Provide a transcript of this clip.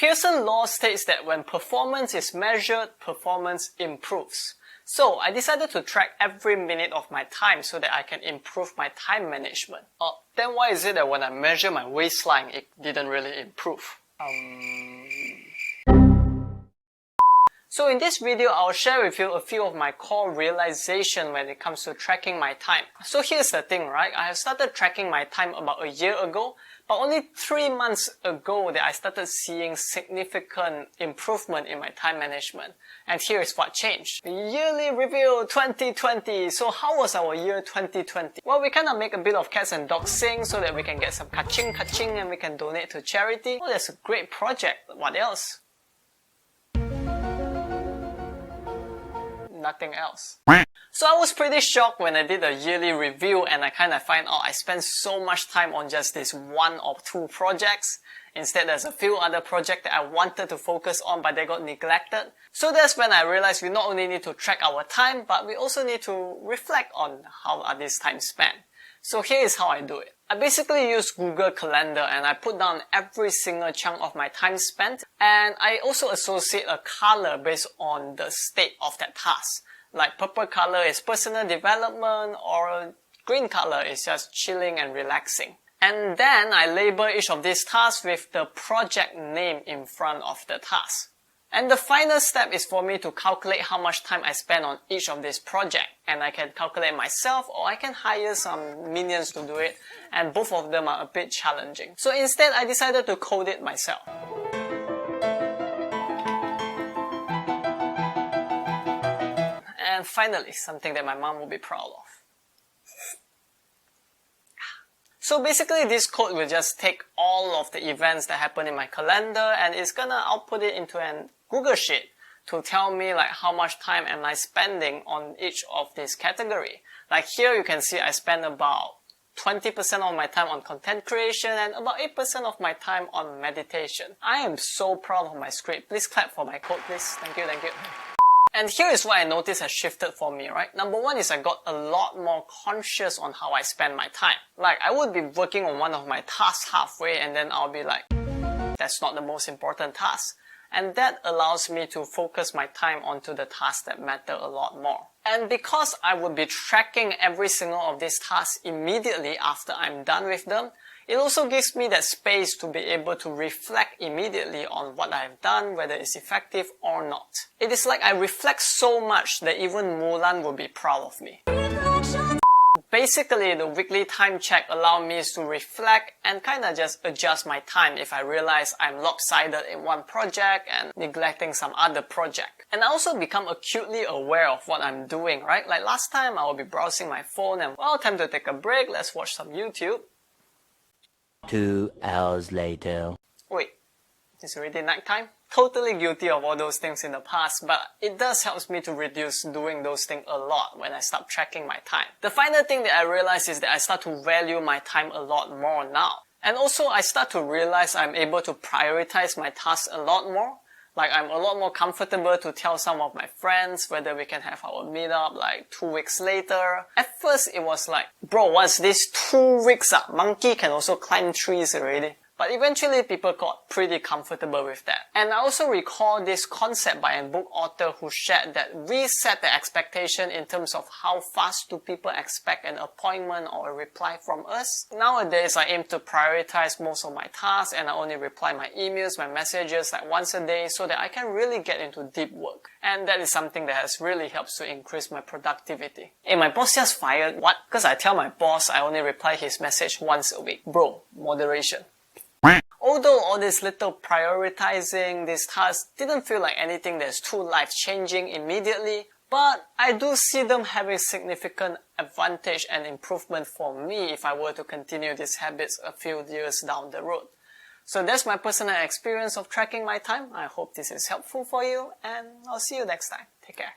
Pearson's law states that when performance is measured, performance improves. So I decided to track every minute of my time so that I can improve my time management. Then why is it that when I measure my waistline, it didn't really improve? So in this video, I'll share with you a few of my core realizations when it comes to tracking my time. So here's the thing, right? I have started tracking my time about a year ago, but only 3 months ago that I started seeing significant improvement in my time management. And here is what changed. Yearly review 2020. So how was our year 2020? Well, we kind of make a bit of cats and dogs sing so that we can get some kaching and we can donate to charity. Oh, that's a great project. What else? Nothing else. So I was pretty shocked when I did a yearly review and I kind of find out I spent so much time on just this 1 or 2 projects. Instead, there's a few other projects that I wanted to focus on but they got neglected. So that's when I realized we not only need to track our time, but we also need to reflect on how are these time spent. So here is how I do it. I basically use Google Calendar and I put down every single chunk of my time spent, and I also associate a color based on the state of that task. Like purple color is personal development or green color is just chilling and relaxing. And then I label each of these tasks with the project name in front of the task. And the final step is for me to calculate how much time I spend on each of these projects. And I can calculate myself or I can hire some minions to do it. And both of them are a bit challenging. So instead, I decided to code it myself. And finally, something that my mom will be proud of. So basically, this code will just take all of the events that happen in my calendar and it's gonna output it into an Google Sheet to tell me like how much time am I spending on each of these categories. Like here you can see I spend about 20% of my time on content creation and about 8% of my time on meditation. I am so proud of my script. Please clap for my code, please. Thank you, thank you. And here is what I noticed has shifted for me, right? Number one is I got a lot more conscious on how I spend my time. Like I would be working on one of my tasks halfway and then I'll be like, that's not the most important task. And that allows me to focus my time onto the tasks that matter a lot more. And because I would be tracking every single of these tasks immediately after I'm done with them, it also gives me that space to be able to reflect immediately on what I've done, whether it's effective or not. It is like I reflect so much that even Mulan will be proud of me. Basically, the weekly time check allows me to reflect and kind of just adjust my time if I realize I'm lopsided in one project and neglecting some other project. And I also become acutely aware of what I'm doing, right? Like last time I will be browsing my phone and, well, time to take a break, let's watch some YouTube. 2 hours later. Wait, it's already nighttime? Totally guilty of all those things in the past, but it does help me to reduce doing those things a lot when I start tracking my time. The final thing that I realize is that I start to value my time a lot more now. And also I start to realize I'm able to prioritize my tasks a lot more. Like I'm a lot more comfortable to tell some of my friends whether we can have our meetup like 2 weeks later. At first it was like, bro, what's this 2 weeks up? Monkey can also climb trees already. But eventually people got pretty comfortable with that. And I also recall this concept by a book author who shared that we set the expectation in terms of how fast do people expect an appointment or a reply from us. Nowadays I aim to prioritize most of my tasks and I only reply my emails, my messages like once a day so that I can really get into deep work. And that is something that has really helped to increase my productivity. Hey, my boss just fired. What? Because I tell my boss I only reply his message once a week. Bro, moderation. Although all this little prioritizing these tasks didn't feel like anything that's too life-changing immediately, but I do see them having significant advantage and improvement for me if I were to continue these habits a few years down the road. So that's my personal experience of tracking my time. I hope this is helpful for you and I'll see you next time. Take care.